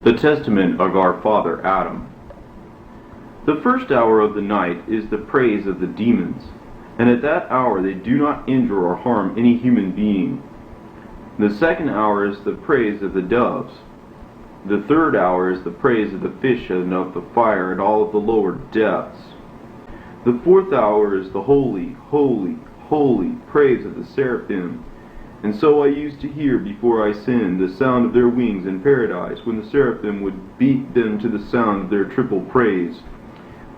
The testament of our father Adam. The first hour of the night is the praise of the demons, and at that hour they do not injure or harm any human being. The second hour is the praise of the doves. The third hour is the praise of the fish and of the fire and all of the lower depths. The fourth hour is the holy, holy, holy praise of the seraphim. And so I used to hear before I sinned the sound of their wings in paradise, when the seraphim would beat them to the sound of their triple praise.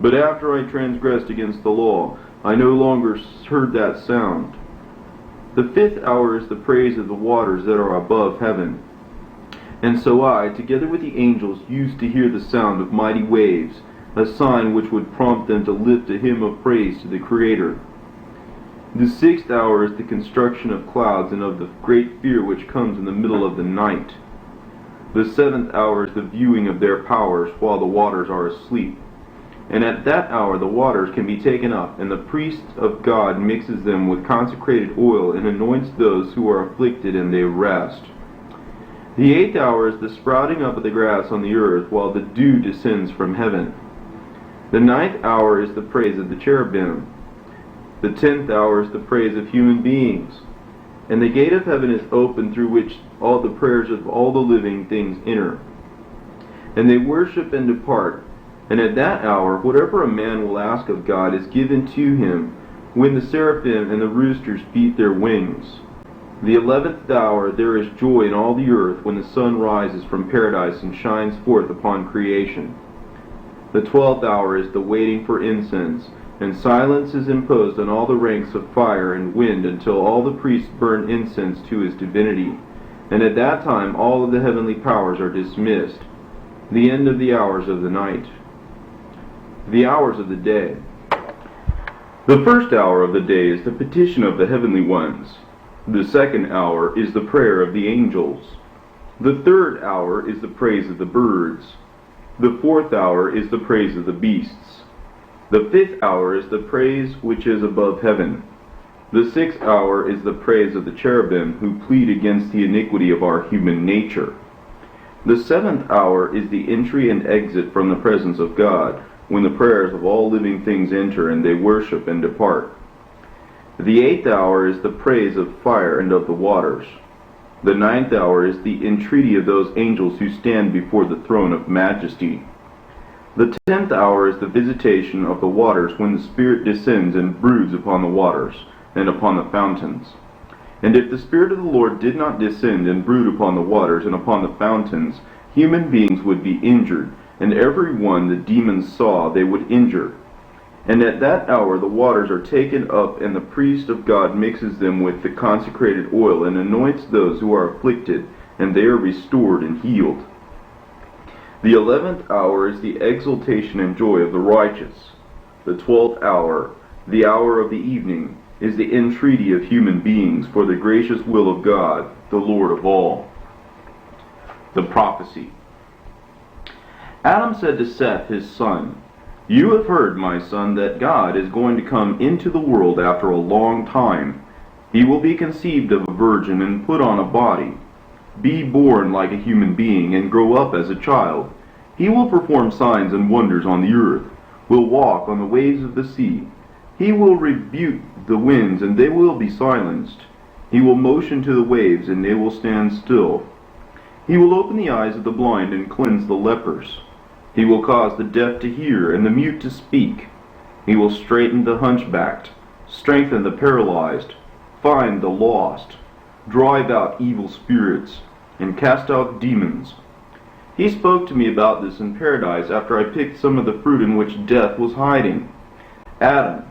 But after I transgressed against the law, I no longer heard that sound. The fifth hour is the praise of the waters that are above heaven. And so I, together with the angels, used to hear the sound of mighty waves, a sign which would prompt them to lift a hymn of praise to the Creator. The sixth hour is the construction of clouds and of the great fear which comes in the middle of the night. The seventh hour is the viewing of their powers while the waters are asleep. And at that hour the waters can be taken up, and the priest of God mixes them with consecrated oil and anoints those who are afflicted, and they rest. The eighth hour is the sprouting up of the grass on the earth while the dew descends from heaven. The ninth hour is the praise of the cherubim. The 10th hour is the praise of human beings. And the gate of heaven is opened, through which all the prayers of all the living things enter. And they worship and depart. And at that hour, whatever a man will ask of God is given to him, when the seraphim and the roosters beat their wings. The 11th hour there is joy in all the earth, when the sun rises from paradise and shines forth upon creation. The 12th hour is the waiting for incense, and silence is imposed on all the ranks of fire and wind until all the priests burn incense to his divinity. And at that time all of the heavenly powers are dismissed. The end of the hours of the night. The hours of the day. The first hour of the day is the petition of the heavenly ones. The second hour is the prayer of the angels. The third hour is the praise of the birds. The fourth hour is the praise of the beasts. The fifth hour is the praise which is above heaven. The sixth hour is the praise of the cherubim, who plead against the iniquity of our human nature. The seventh hour is the entry and exit from the presence of God, when the prayers of all living things enter, and they worship and depart. The eighth hour is the praise of fire and of the waters. The ninth hour is the entreaty of those angels who stand before the throne of majesty. The 10th hour is the visitation of the waters, when the Spirit descends and broods upon the waters and upon the fountains. And if the Spirit of the Lord did not descend and brood upon the waters and upon the fountains, human beings would be injured, and every one the demons saw they would injure. And at that hour the waters are taken up, and the priest of God mixes them with the consecrated oil and anoints those who are afflicted, and they are restored and healed. The 11th hour is the exultation and joy of the righteous. The 12th hour, the hour of the evening, is the entreaty of human beings for the gracious will of God, the Lord of all. The prophecy. Adam said to Seth his son, "You have heard, my son, that God is going to come into the world after a long time. He will be conceived of a virgin and put on a body, be born like a human being, and grow up as a child. He will perform signs and wonders on the earth, will walk on the waves of the sea. He will rebuke the winds, and they will be silenced. He will motion to the waves, and they will stand still. He will open the eyes of the blind and cleanse the lepers. He will cause the deaf to hear and the mute to speak. He will straighten the hunchbacked, strengthen the paralyzed, find the lost, drive out evil spirits, and cast out demons." He spoke to me about this in paradise after I picked some of the fruit in which death was hiding. "Adam,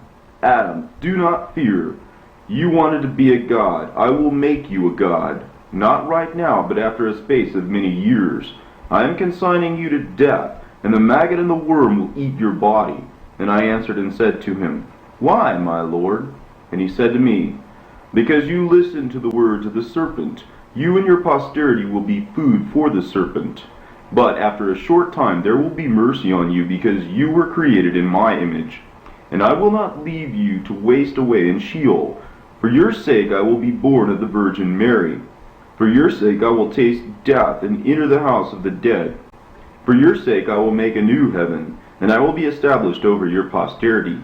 Adam, do not fear. You wanted to be a god. I will make you a god. Not right now, but after a space of many years. I am consigning you to death, and the maggot and the worm will eat your body." And I answered and said to him, "Why, my Lord?" And he said to me, "Because you listened to the words of the serpent. You and your posterity will be food for the serpent. But after a short time there will be mercy on you, because you were created in my image. And I will not leave you to waste away in Sheol. For your sake I will be born of the Virgin Mary. For your sake I will taste death and enter the house of the dead. For your sake I will make a new heaven, and I will be established over your posterity.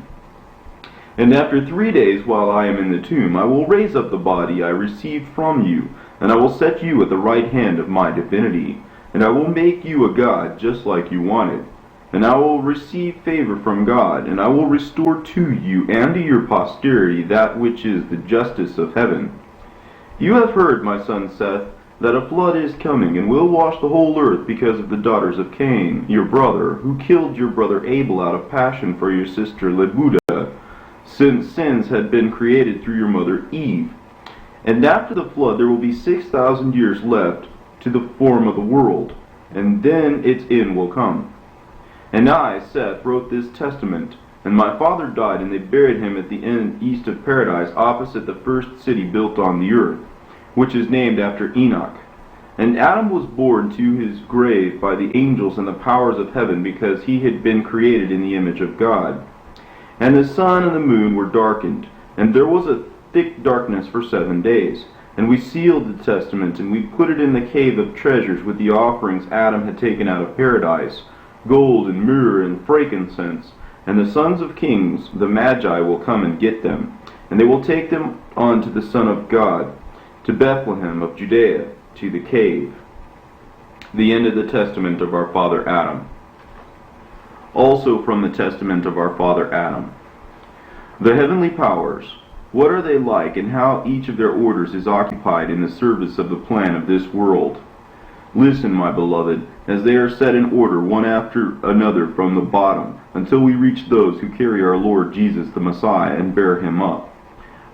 And after 3 days, while I am in the tomb, I will raise up the body I received from you, and I will set you at the right hand of my divinity, and I will make you a god just like you wanted. And I will receive favor from God, and I will restore to you and to your posterity that which is the justice of heaven. You have heard, my son Seth, that a flood is coming, and will wash the whole earth because of the daughters of Cain, your brother, who killed your brother Abel out of passion for your sister Lebudah, since sins had been created through your mother Eve. And after the flood there will be 6,000 years left to the form of the world, and then its end will come. And I, Seth, wrote this testament, and my father died, and they buried him at the end east of paradise, opposite the first city built on the earth, which is named after Enoch. And Adam was borne to his grave by the angels and the powers of heaven, because he had been created in the image of God. And the sun and the moon were darkened, and there was a thick darkness for 7 days. And we sealed the testament, and we put it in the cave of treasures with the offerings Adam had taken out of paradise, gold and myrrh and frankincense. And the sons of kings, the Magi, will come and get them, and they will take them on to the Son of God, to Bethlehem of Judea, to the cave. The end of the testament of our father Adam. Also from the testament of our father Adam. The heavenly powers, what are they like, and how each of their orders is occupied in the service of the plan of this world? Listen, my beloved, as they are set in order one after another from the bottom, until we reach those who carry our Lord Jesus the Messiah and bear him up.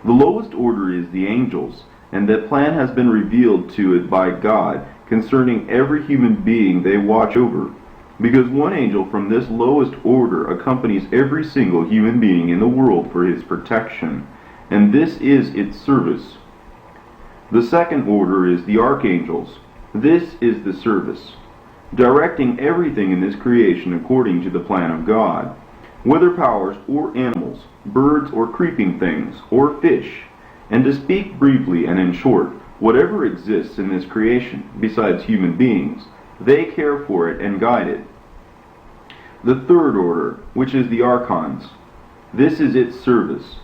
The lowest order is the angels, and that plan has been revealed to it by God concerning every human being they watch over, because one angel from this lowest order accompanies every single human being in the world for his protection, and this is its service. The second order is the archangels. This is the service, directing everything in this creation according to the plan of God, whether powers or animals, birds or creeping things, or fish. And to speak briefly and in short, whatever exists in this creation, besides human beings, they care for it and guide it. The third order, which is the archons, this is its service,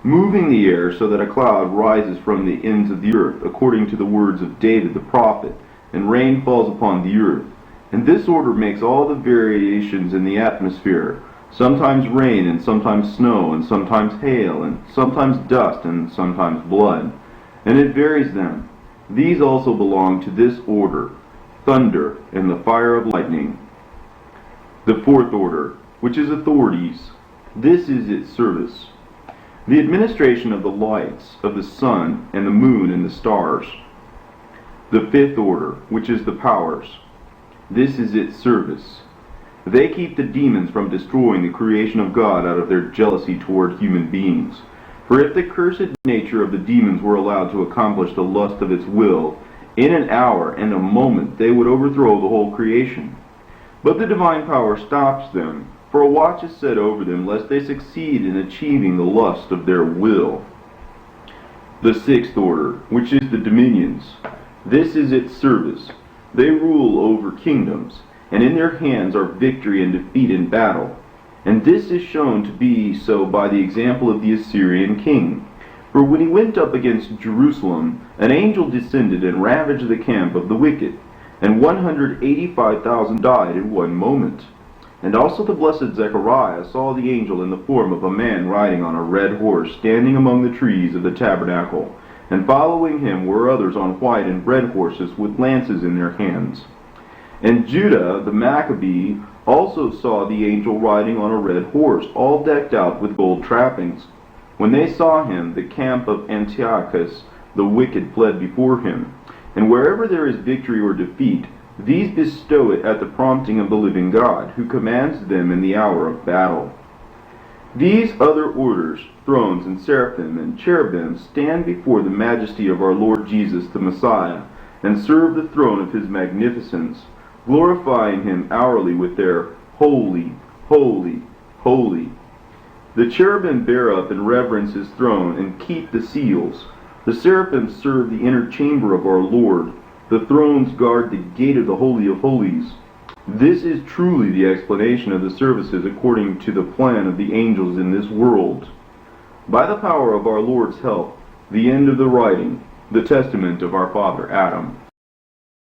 moving the air so that a cloud rises from the ends of the earth, according to the words of David the prophet, and rain falls upon the earth. And this order makes all the variations in the atmosphere, sometimes rain, and sometimes snow, and sometimes hail, and sometimes dust, and sometimes blood. And it varies them. These also belong to this order, thunder, and the fire of lightning. The fourth order, which is authorities, this is its service, the administration of the lights of the sun and the moon and the stars. The fifth order, which is the powers, this is its service. They keep the demons from destroying the creation of God out of their jealousy toward human beings. For if the cursed nature of the demons were allowed to accomplish the lust of its will, in an hour and a moment they would overthrow the whole creation. But the divine power stops them, for a watch is set over them, lest they succeed in achieving the lust of their will. The sixth order, which is the dominions, this is its service. They rule over kingdoms, and in their hands are victory and defeat in battle. And this is shown to be so by the example of the Assyrian king. For when he went up against Jerusalem, an angel descended and ravaged the camp of the wicked, and 185,000 died in one moment. And also the blessed Zechariah saw the angel in the form of a man riding on a red horse, standing among the trees of the tabernacle. And following him were others on white and red horses with lances in their hands. And Judah the Maccabee also saw the angel riding on a red horse, all decked out with gold trappings. When they saw him, the camp of Antiochus the wicked fled before him. And wherever there is victory or defeat, these bestow it at the prompting of the living God, who commands them in the hour of battle. These other orders, thrones and seraphim and cherubim, stand before the majesty of our Lord Jesus the Messiah, and serve the throne of his magnificence, glorifying him hourly with their holy, holy, holy. The cherubim bear up and reverence his throne and keep the seals. The seraphim serve the inner chamber of our Lord. The thrones guard the gate of the Holy of Holies. This is truly the explanation of the services according to the plan of the angels in this world. By the power of our Lord's help, the end of the writing, the testament of our father Adam.